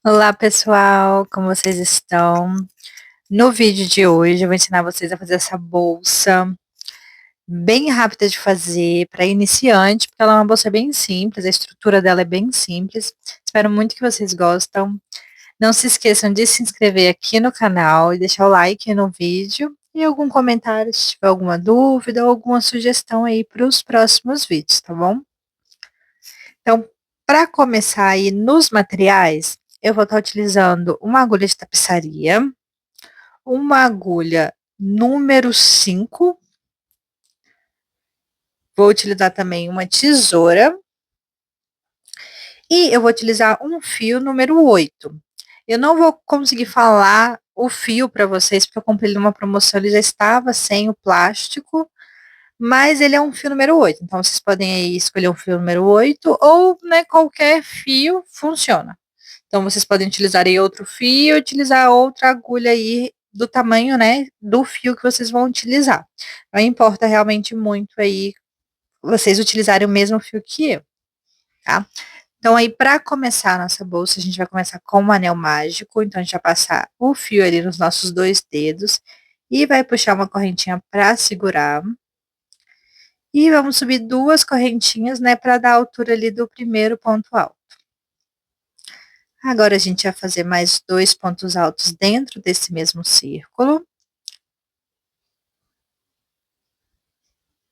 Olá pessoal, como vocês estão? No vídeo de hoje eu vou ensinar vocês a fazer essa bolsa bem rápida de fazer para iniciante, porque ela é uma bolsa bem simples, a estrutura dela é bem simples. Espero muito que vocês gostam. Não se esqueçam de se inscrever aqui no canal e deixar o like no vídeo e algum comentário se tiver alguma dúvida ou alguma sugestão aí para os próximos vídeos, tá bom? Então, para começar aí nos materiais, eu vou estar utilizando uma agulha de tapeçaria, uma agulha número 5. Vou utilizar também uma tesoura e eu vou utilizar um fio número 8. Eu não vou conseguir falar o fio para vocês, porque eu comprei ele numa promoção, ele já estava sem o plástico, mas ele é um fio número 8. Então vocês podem aí escolher um fio número 8 ou, né, qualquer fio funciona. Então vocês podem utilizar aí outro fio, utilizar outra agulha aí do tamanho, né, do fio que vocês vão utilizar. Não importa realmente muito aí vocês utilizarem o mesmo fio que eu, tá? Então aí para começar a nossa bolsa, a gente vai começar com um anel mágico, então a gente vai passar o fio ali nos nossos dois dedos e vai puxar uma correntinha para segurar. E vamos subir duas correntinhas, né, para dar a altura ali do primeiro ponto alto. Agora a gente vai fazer mais dois pontos altos dentro desse mesmo círculo.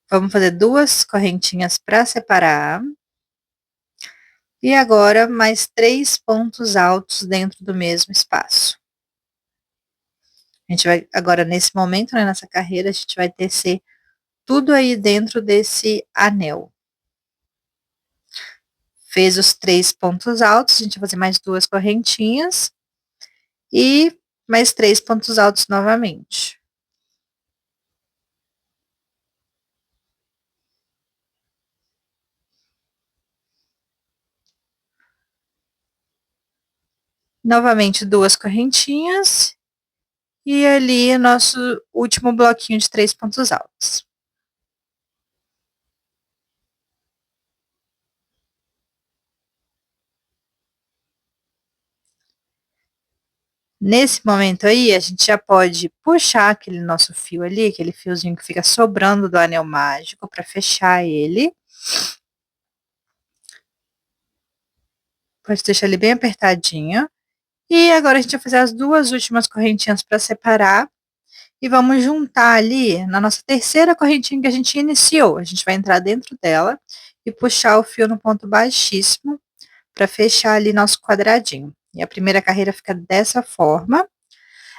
Vamos fazer duas correntinhas para separar. E agora mais três pontos altos dentro do mesmo espaço. A gente vai, agora nesse momento, né, nessa carreira, a gente vai tecer tudo aí dentro desse anel. Fez os três pontos altos, a gente vai fazer mais duas correntinhas e mais três pontos altos novamente. Novamente duas correntinhas e ali nosso último bloquinho de três pontos altos. Nesse momento aí, a gente já pode puxar aquele nosso fio ali, aquele fiozinho que fica sobrando do anel mágico para fechar ele. Pode deixar ele bem apertadinho. E agora a gente vai fazer as duas últimas correntinhas para separar. E vamos juntar ali na nossa terceira correntinha que a gente iniciou. A gente vai entrar dentro dela e puxar o fio no ponto baixíssimo para fechar ali nosso quadradinho. E a primeira carreira fica dessa forma.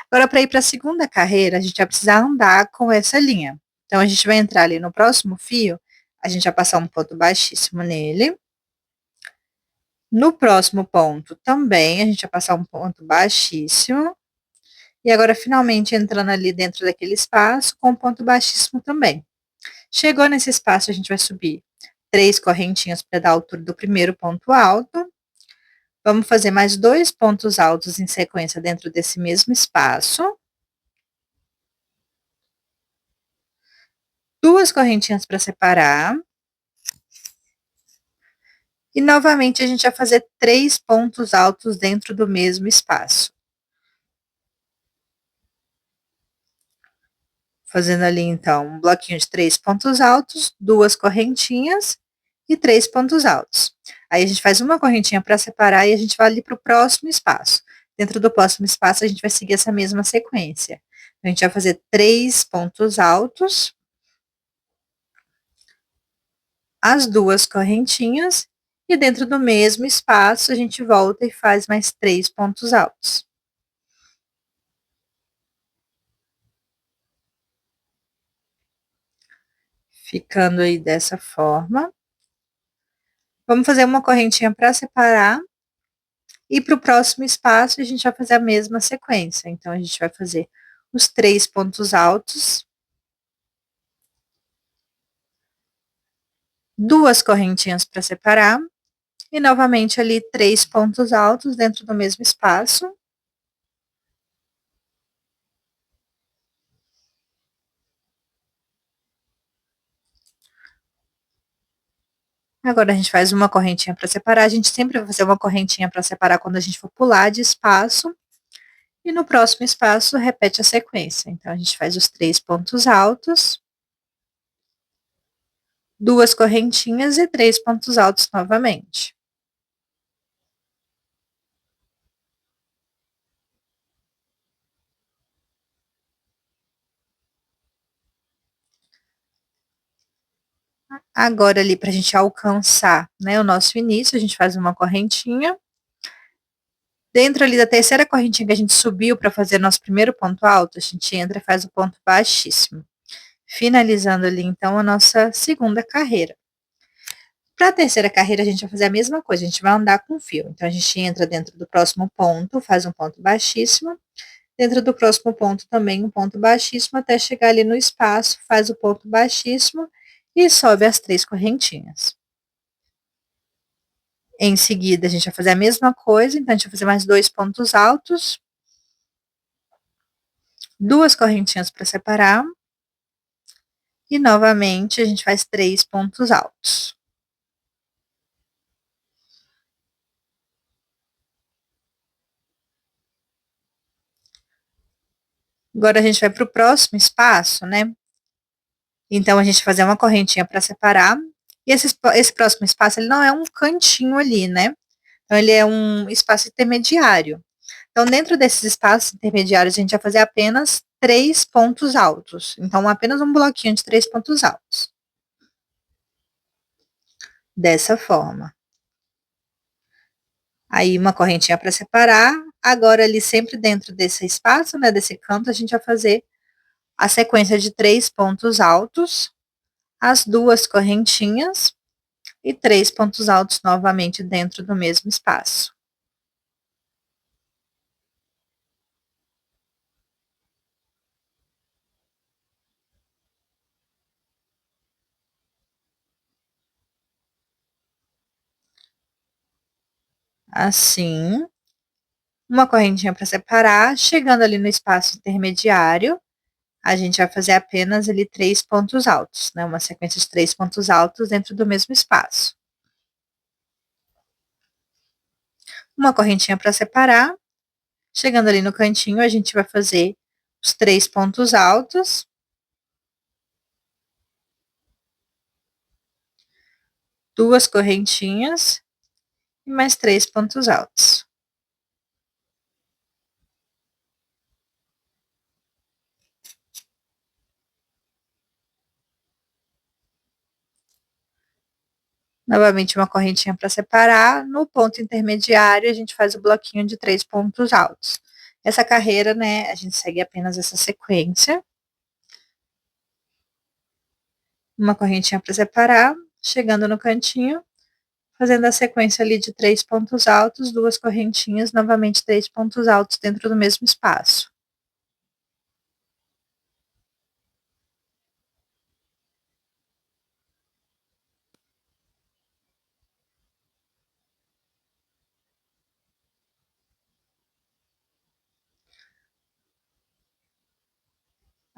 Agora, para ir para a segunda carreira, a gente vai precisar andar com essa linha. Então, a gente vai entrar ali no próximo fio, a gente vai passar um ponto baixíssimo nele. No próximo ponto também, a gente vai passar um ponto baixíssimo. E agora, finalmente, entrando ali dentro daquele espaço, com um ponto baixíssimo também. Chegou nesse espaço, a gente vai subir três correntinhas para dar a altura do primeiro ponto alto. Vamos fazer mais dois pontos altos em sequência dentro desse mesmo espaço. Duas correntinhas para separar. E novamente a gente vai fazer três pontos altos dentro do mesmo espaço. Fazendo ali então um bloquinho de três pontos altos, duas correntinhas e três pontos altos. Aí a gente faz uma correntinha para separar e a gente vai ali para o próximo espaço. Dentro do próximo espaço a gente vai seguir essa mesma sequência. A gente vai fazer três pontos altos, as duas correntinhas e dentro do mesmo espaço a gente volta e faz mais três pontos altos. Ficando aí dessa forma. Vamos fazer uma correntinha para separar. E para o próximo espaço, a gente vai fazer a mesma sequência. Então, a gente vai fazer os três pontos altos, duas correntinhas para separar, e novamente ali três pontos altos dentro do mesmo espaço. Agora a gente faz uma correntinha para separar, a gente sempre vai fazer uma correntinha para separar quando a gente for pular de espaço, e no próximo espaço repete a sequência. Então, a gente faz os 3 pontos altos, 2 correntinhas e 3 pontos altos novamente. Agora ali pra gente alcançar, né, o nosso início, a gente faz uma correntinha. Dentro ali da terceira correntinha que a gente subiu para fazer nosso primeiro ponto alto, a gente entra e faz o ponto baixíssimo. Finalizando ali, então, a nossa segunda carreira. Para a terceira carreira, a gente vai fazer a mesma coisa, a gente vai andar com fio. Então, a gente entra dentro do próximo ponto, faz um ponto baixíssimo. Dentro do próximo ponto, também um ponto baixíssimo, até chegar ali no espaço, faz o ponto baixíssimo e sobe as 3 correntinhas. Em seguida, a gente vai fazer a mesma coisa, então a gente vai fazer mais 2 pontos altos, 2 correntinhas para separar, e novamente a gente faz 3 pontos altos. Agora a gente vai para o próximo espaço, né? Então a gente vai fazer uma correntinha para separar, e esse próximo espaço ele não é um cantinho ali, né? Então ele é um espaço intermediário. Então, dentro desses espaços intermediários, a gente vai fazer apenas 3 pontos altos. Então, apenas um bloquinho de 3 pontos altos. Dessa forma. Aí, uma correntinha para separar. Agora, ali sempre dentro desse espaço, né, desse canto, a gente vai fazer a sequência de 3 pontos altos, as 2 correntinhas e 3 pontos altos novamente dentro do mesmo espaço. Assim, uma correntinha para separar, chegando ali no espaço intermediário, a gente vai fazer apenas ali 3 pontos altos, né, uma sequência de 3 pontos altos dentro do mesmo espaço. Uma correntinha para separar, chegando ali no cantinho, a gente vai fazer os 3 pontos altos, 2 correntinhas e mais 3 pontos altos. Novamente uma correntinha para separar, no ponto intermediário a gente faz o bloquinho de 3 pontos altos. Essa carreira, né, a gente segue apenas essa sequência. Uma correntinha para separar, chegando no cantinho, fazendo a sequência ali de 3 pontos altos, 2 correntinhas, novamente 3 pontos altos dentro do mesmo espaço.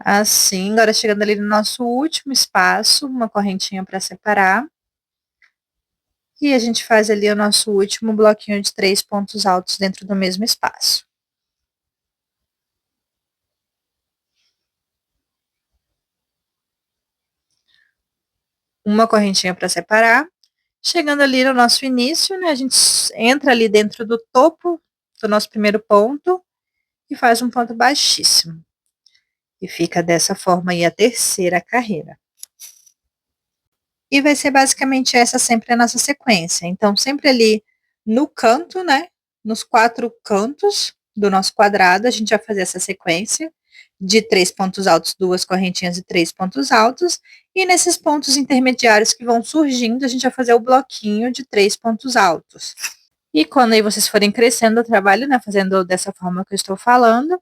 Assim, agora chegando ali no nosso último espaço, uma correntinha para separar. E a gente faz ali o nosso último bloquinho de 3 pontos altos dentro do mesmo espaço. Uma correntinha para separar. Chegando ali no nosso início, né, a gente entra ali dentro do topo do nosso primeiro ponto e faz um ponto baixíssimo. E fica dessa forma aí a terceira carreira. E vai ser basicamente essa sempre a nossa sequência. Então, sempre ali no canto, né, nos 4 cantos do nosso quadrado, a gente vai fazer essa sequência de 3 pontos altos, 2 correntinhas e 3 pontos altos. E nesses pontos intermediários que vão surgindo, a gente vai fazer o bloquinho de 3 pontos altos. E quando aí vocês forem crescendo o trabalho, né, fazendo dessa forma que eu estou falando,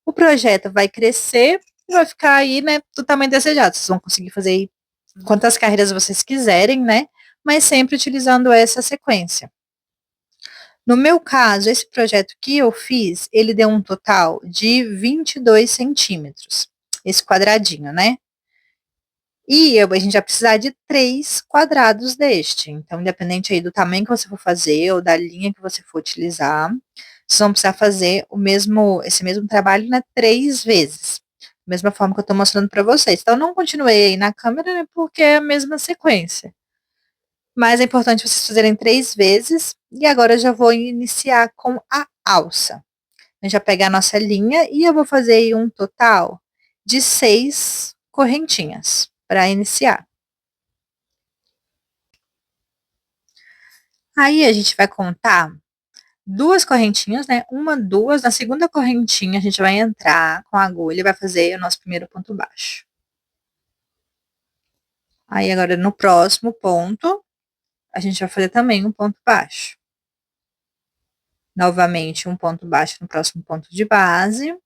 o projeto vai crescer e vai ficar aí, né, do tamanho desejado. Vocês vão conseguir fazer aí quantas carreiras vocês quiserem, né, mas sempre utilizando essa sequência. No meu caso, esse projeto que eu fiz, ele deu um total de 22 centímetros, esse quadradinho, né? E a gente vai precisar de 3 quadrados deste. Então, independente aí do tamanho que você for fazer ou da linha que você for utilizar, vocês vão precisar fazer esse mesmo trabalho, né, 3 vezes. Da mesma forma que eu estou mostrando para vocês. Então, não continuei aí na câmera, né, porque é a mesma sequência. Mas é importante vocês fazerem 3 vezes. E agora eu já vou iniciar com a alça. A gente vai pegar a nossa linha e eu vou fazer aí um total de 6 correntinhas para iniciar. Aí a gente vai contar 2 correntinhas, né, 1, 2, na segunda correntinha a gente vai entrar com a agulha e vai fazer o nosso primeiro ponto baixo. Aí agora no próximo ponto, a gente vai fazer também um ponto baixo. Novamente um ponto baixo no próximo ponto de base.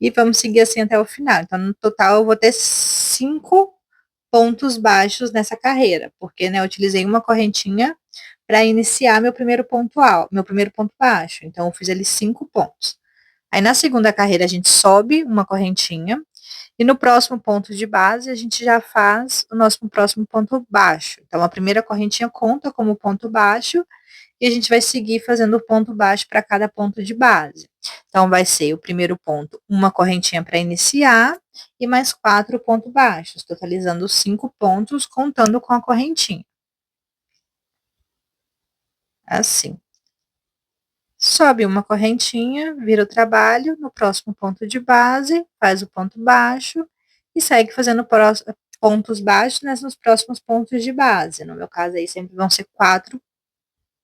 E vamos seguir assim até o final. Então, no total, eu vou ter 5 pontos baixos nessa carreira, porque, né, eu utilizei uma correntinha para iniciar meu primeiro ponto alto, meu primeiro ponto baixo. Então, eu fiz ali 5 pontos. Aí, na segunda carreira, a gente sobe uma correntinha, e no próximo ponto de base, a gente já faz o nosso próximo ponto baixo. Então, a primeira correntinha conta como ponto baixo, e a gente vai seguir fazendo ponto baixo para cada ponto de base. Então, vai ser o primeiro ponto, uma correntinha para iniciar, e mais 4 pontos baixos, totalizando 5 pontos, contando com a correntinha. Assim. Sobe uma correntinha, vira o trabalho, no próximo ponto de base, faz o ponto baixo, e segue fazendo pontos baixos, né, nos próximos pontos de base. No meu caso aí sempre vão ser 4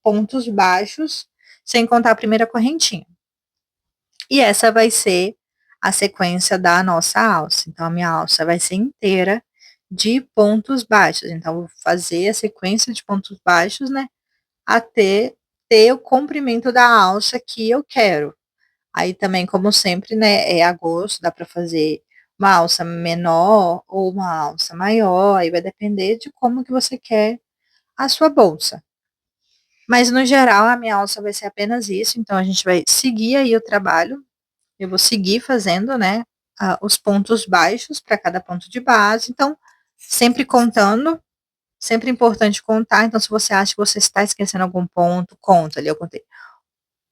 pontos baixos, sem contar a primeira correntinha. E essa vai ser a sequência da nossa alça. Então, a minha alça vai ser inteira de pontos baixos. Então, eu vou fazer a sequência de pontos baixos, né, até ter o comprimento da alça que eu quero. Aí também, como sempre, né, é a gosto, dá para fazer uma alça menor ou uma alça maior, aí vai depender de como que você quer a sua bolsa. Mas no geral, a minha alça vai ser apenas isso, então a gente vai seguir aí o trabalho. Eu vou seguir fazendo, né, os pontos baixos para cada ponto de base. Então, sempre contando, sempre importante contar. Então, se você acha que você está esquecendo algum ponto, conta ali. Eu contei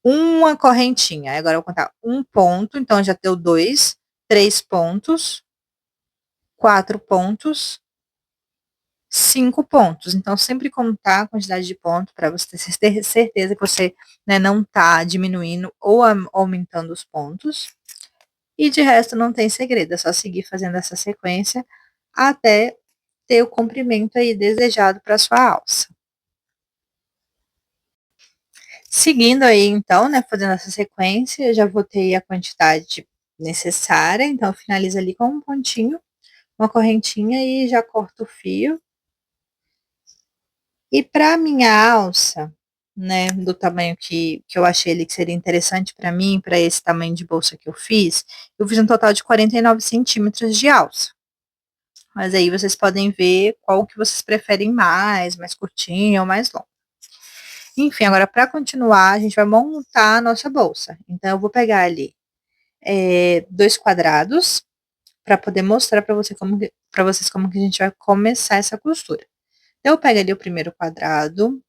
uma correntinha. Agora eu vou contar um ponto, então já deu 2, 3 pontos, 4 pontos, 5 pontos. Então, sempre contar a quantidade de pontos para você ter certeza que você, né, não está diminuindo ou aumentando os pontos. E de resto não tem segredo, é só seguir fazendo essa sequência até ter o comprimento aí desejado para sua alça. Seguindo aí então, né, fazendo essa sequência, eu já botei a quantidade necessária, então finaliza ali com um pontinho, uma correntinha e já corto o fio. E para minha alça, né, do tamanho que eu achei ali que seria interessante para mim, para esse tamanho de bolsa que eu fiz um total de 49 centímetros de alça. Mas aí vocês podem ver qual que vocês preferem mais curtinho ou mais longo. Enfim, agora para continuar, a gente vai montar a nossa bolsa. Então, eu vou pegar ali 2 quadrados para poder mostrar para vocês como que a gente vai começar essa costura. Então, eu pego ali o primeiro quadrado,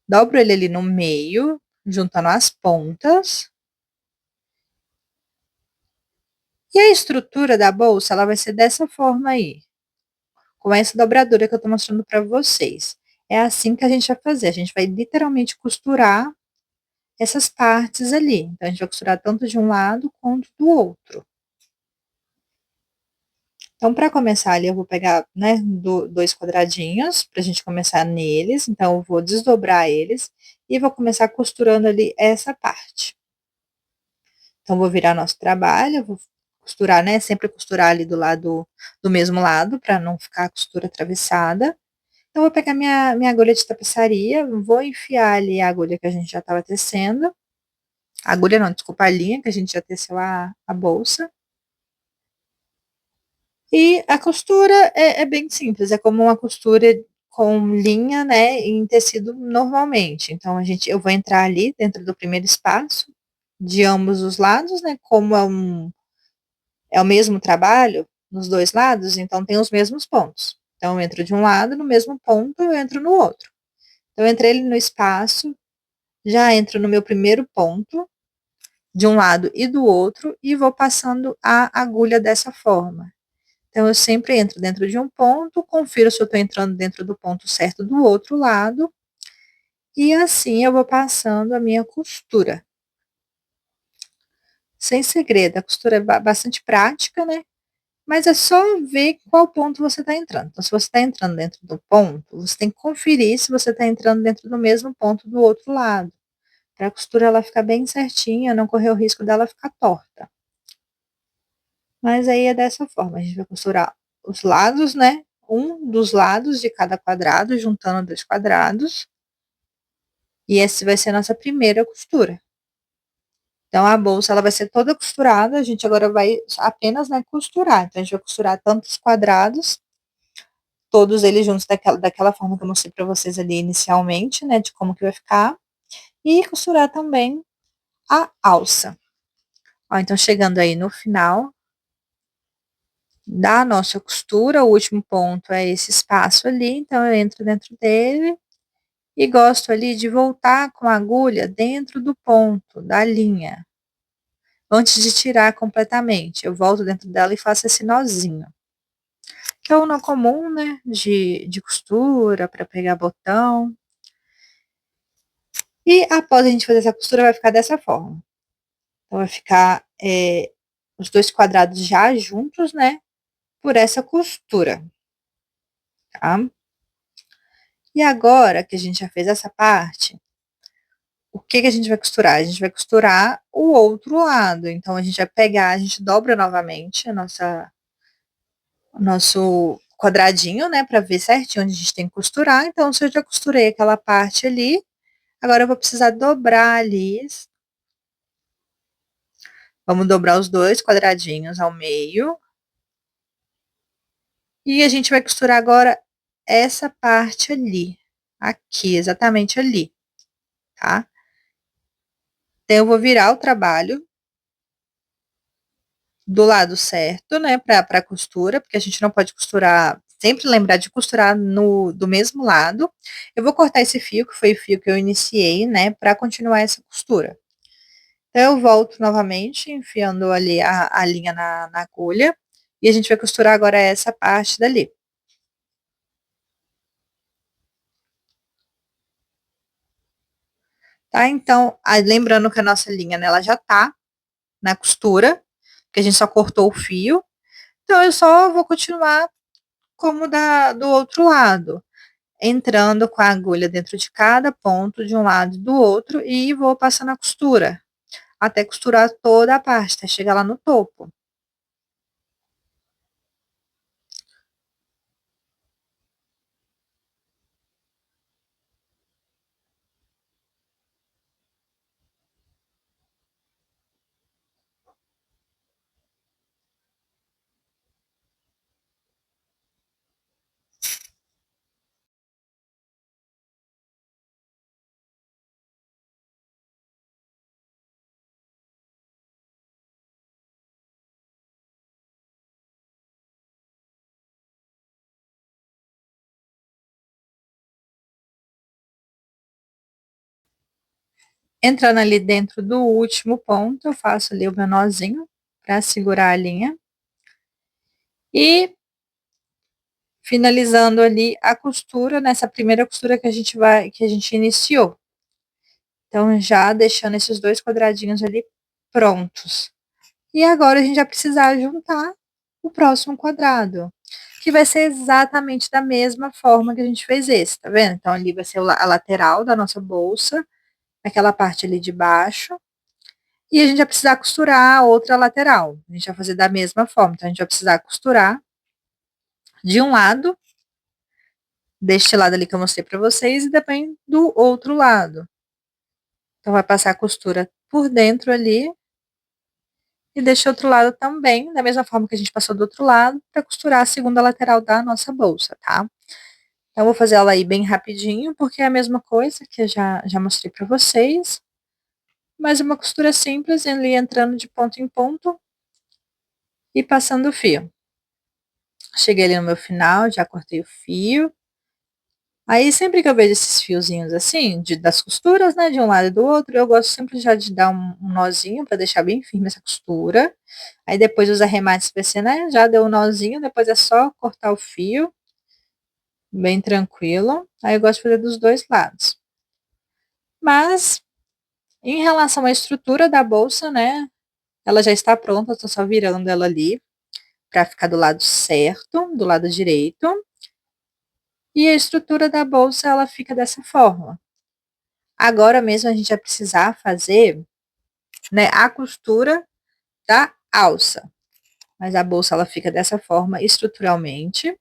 dobro ele ali no meio, juntando as pontas. E a estrutura da bolsa, ela vai ser dessa forma aí, com essa dobradura que eu tô mostrando para vocês. É assim que a gente vai fazer, a gente vai literalmente costurar essas partes ali. Então, a gente vai costurar tanto de um lado quanto do outro. Então, para começar ali, eu vou pegar, né, 2 quadradinhos, pra gente começar neles. Então, eu vou desdobrar eles e vou começar costurando ali essa parte. Então, vou virar nosso trabalho, vou costurar, né, sempre costurar ali do mesmo lado, para não ficar a costura atravessada. Então, vou pegar minha agulha de tapeçaria, vou enfiar ali a agulha que a gente já estava tecendo. A agulha não, desculpa, a linha que a gente já teceu a bolsa. E a costura é bem simples, é como uma costura com linha, né, em tecido normalmente. Então, eu vou entrar ali dentro do primeiro espaço, de ambos os lados, né, como é o mesmo trabalho, nos 2 lados, então tem os mesmos pontos. Então eu entro de um lado, no mesmo ponto eu entro no outro. Então eu entrei ali no espaço, já entro no meu primeiro ponto, de um lado e do outro, e vou passando a agulha dessa forma. Então eu sempre entro dentro de um ponto, confiro se eu estou entrando dentro do ponto certo do outro lado, e assim eu vou passando a minha costura. Sem segredo, a costura é bastante prática, né? Mas é só ver qual ponto você está entrando. Então, se você está entrando dentro do ponto, você tem que conferir se você está entrando dentro do mesmo ponto do outro lado, para a costura ela ficar bem certinha, não correr o risco dela ficar torta. Mas aí é dessa forma, a gente vai costurar os lados, né? Um dos lados de cada quadrado, juntando 2 quadrados. E esse vai ser a nossa primeira costura. Então, a bolsa ela vai ser toda costurada, a gente agora vai apenas, né, costurar. Então, a gente vai costurar tanto os quadrados, todos eles juntos daquela forma que eu mostrei para vocês ali inicialmente, né, de como que vai ficar, e costurar também a alça. Ó, então, chegando aí no final da nossa costura, o último ponto é esse espaço ali, então eu entro dentro dele e gosto ali de voltar com a agulha dentro do ponto da linha. Antes de tirar completamente, eu volto dentro dela e faço esse nozinho. Que é o nó comum, né, de costura, para pegar botão. E após a gente fazer essa costura, vai ficar dessa forma. Então, vai ficar os 2 quadrados já juntos, né, por essa costura, tá? E agora que a gente já fez essa parte, o que que a gente vai costurar? A gente vai costurar o outro lado. Então, a gente vai pegar, a gente dobra novamente o nosso quadradinho, né, para ver certinho onde a gente tem que costurar. Então, se eu já costurei aquela parte ali, agora eu vou precisar dobrar ali. Vamos dobrar os 2 quadradinhos ao meio. E a gente vai costurar agora essa parte ali, aqui, exatamente ali, tá? Então, eu vou virar o trabalho do lado certo, né, para costura, porque a gente não pode costurar, sempre lembrar de costurar do mesmo lado. Eu vou cortar esse fio, que foi o fio que eu iniciei, né, para continuar essa costura. Então, eu volto novamente, enfiando ali a linha na agulha, e a gente vai costurar agora essa parte dali. Tá? Então, lembrando que a nossa linha, né, ela já tá na costura, que a gente só cortou o fio. Então, eu só vou continuar como do outro lado, entrando com a agulha dentro de cada ponto, de um lado e do outro, e vou passando a costura, até costurar toda a parte, até chegar lá no topo. Entrando ali dentro do último ponto, eu faço ali o meu nozinho para segurar a linha. E finalizando ali a costura nessa primeira costura que a gente iniciou. Então, já deixando esses 2 quadradinhos ali prontos. E agora a gente vai precisar juntar o próximo quadrado, que vai ser exatamente da mesma forma que a gente fez esse, tá vendo? Então, ali vai ser a lateral da nossa bolsa, aquela parte ali de baixo, e a gente vai precisar costurar a outra lateral. A gente vai fazer da mesma forma, então a gente vai precisar costurar de um lado, deste lado ali que eu mostrei para vocês, e também do outro lado. Então, vai passar a costura por dentro ali, e deste outro lado também, da mesma forma que a gente passou do outro lado, para costurar a segunda lateral da nossa bolsa, tá? Então, eu vou fazer ela aí bem rapidinho, porque é a mesma coisa que eu já mostrei para vocês, mas uma costura simples, ali entrando de ponto em ponto e passando o fio. Cheguei ali no meu final, já cortei o fio. Aí sempre que eu vejo esses fiozinhos assim, das costuras, né, de um lado e do outro, eu gosto sempre já de dar um nozinho para deixar bem firme essa costura. Aí depois os arremates vai ser, né, já deu um nozinho, depois é só cortar o fio, bem tranquilo. Aí eu gosto de fazer dos dois lados. Mas, em relação à estrutura da bolsa, né, ela já está pronta, eu tô só virando ela ali para ficar do lado certo, do lado direito. E a estrutura da bolsa, ela fica dessa forma. Agora mesmo a gente vai precisar fazer, né, a costura da alça. Mas a bolsa ela fica dessa forma estruturalmente.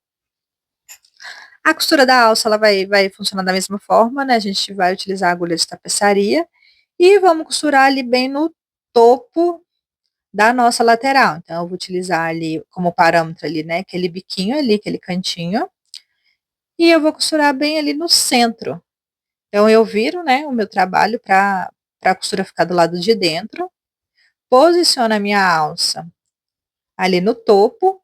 A costura da alça ela vai funcionar da mesma forma, né? A gente vai utilizar a agulha de tapeçaria e vamos costurar ali bem no topo da nossa lateral. Então eu vou utilizar ali como parâmetro ali, né, aquele biquinho ali, aquele cantinho. E eu vou costurar bem ali no centro. Então eu viro, né, o meu trabalho para a costura ficar do lado de dentro. Posiciono a minha alça ali no topo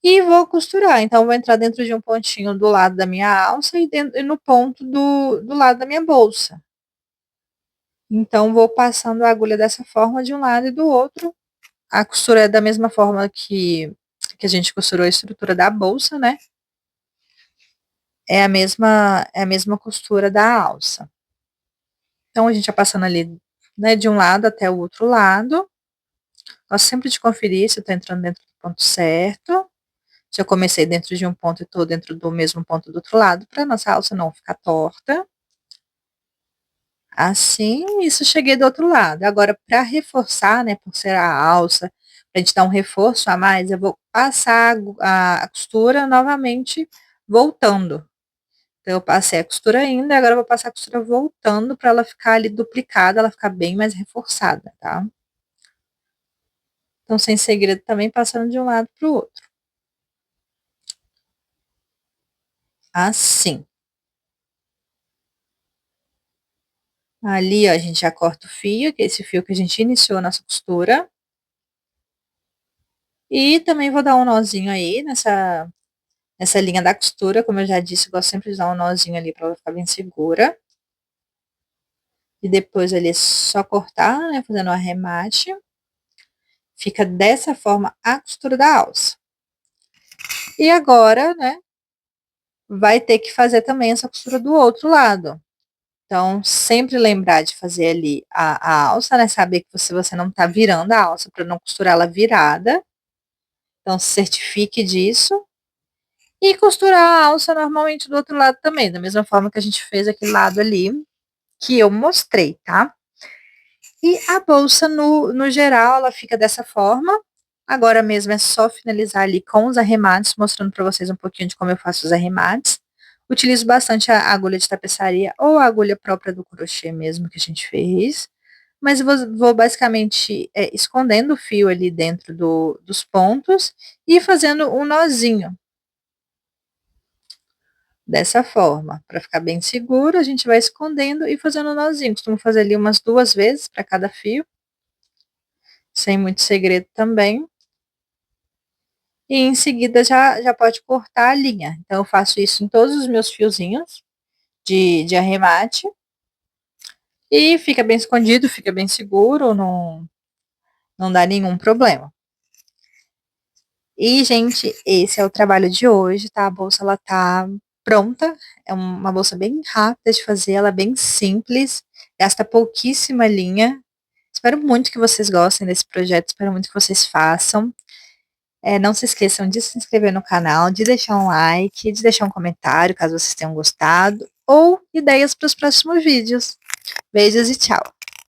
e vou costurar. Então, vou entrar dentro de um pontinho do lado da minha alça e no ponto do lado da minha bolsa. Então, vou passando a agulha dessa forma de um lado e do outro. A costura é da mesma forma que a gente costurou a estrutura da bolsa, né? É a mesma costura da alça. Então, a gente vai passando ali, né, de um lado até o outro lado. Gosto sempre de conferir se eu tô entrando dentro do ponto certo. Se eu comecei dentro de um ponto e estou dentro do mesmo ponto do outro lado, para nossa alça não ficar torta. Assim, isso cheguei do outro lado. Agora, para reforçar, né, por ser a alça, para a gente dar um reforço a mais, eu vou passar a costura novamente voltando. Então, eu passei a costura ainda, agora eu vou passar a costura voltando para ela ficar ali duplicada, ela ficar bem mais reforçada, tá? Então, sem segredo também, passando de um lado para o outro. Assim. Ali, ó, a gente já corta o fio, que é esse fio que a gente iniciou a nossa costura. E também vou dar um nozinho aí nessa linha da costura, como eu já disse, eu gosto sempre de dar um nozinho ali para ela ficar bem segura. E depois ali é só cortar, né, fazendo o arremate. Fica dessa forma a costura da alça. E agora, né, vai ter que fazer também essa costura do outro lado. Então, sempre lembrar de fazer ali a alça, né, saber que você não tá virando a alça para não costurar ela virada. Então, se certifique disso. E costurar a alça normalmente do outro lado também, da mesma forma que a gente fez aquele lado ali, que eu mostrei, tá? E a bolsa, no geral, ela fica dessa forma. Agora mesmo é só finalizar ali com os arremates, mostrando para vocês um pouquinho de como eu faço os arremates. Utilizo bastante a agulha de tapeçaria ou a agulha própria do crochê mesmo que a gente fez. Mas eu vou basicamente escondendo o fio ali dentro dos pontos e fazendo um nozinho. Dessa forma, para ficar bem seguro, a gente vai escondendo e fazendo um nozinho. Costumo fazer ali umas 2 vezes para cada fio, sem muito segredo também. E em seguida já pode cortar a linha. Então, eu faço isso em todos os meus fiozinhos de arremate. E fica bem escondido, fica bem seguro, não dá nenhum problema. E, gente, esse é o trabalho de hoje, tá? A bolsa, ela tá pronta. É uma bolsa bem rápida de fazer, ela é bem simples, gasta pouquíssima linha. Espero muito que vocês gostem desse projeto, espero muito que vocês façam. Não se esqueçam de se inscrever no canal, de deixar um like, de deixar um comentário, caso vocês tenham gostado, ou ideias para os próximos vídeos. Beijos e tchau!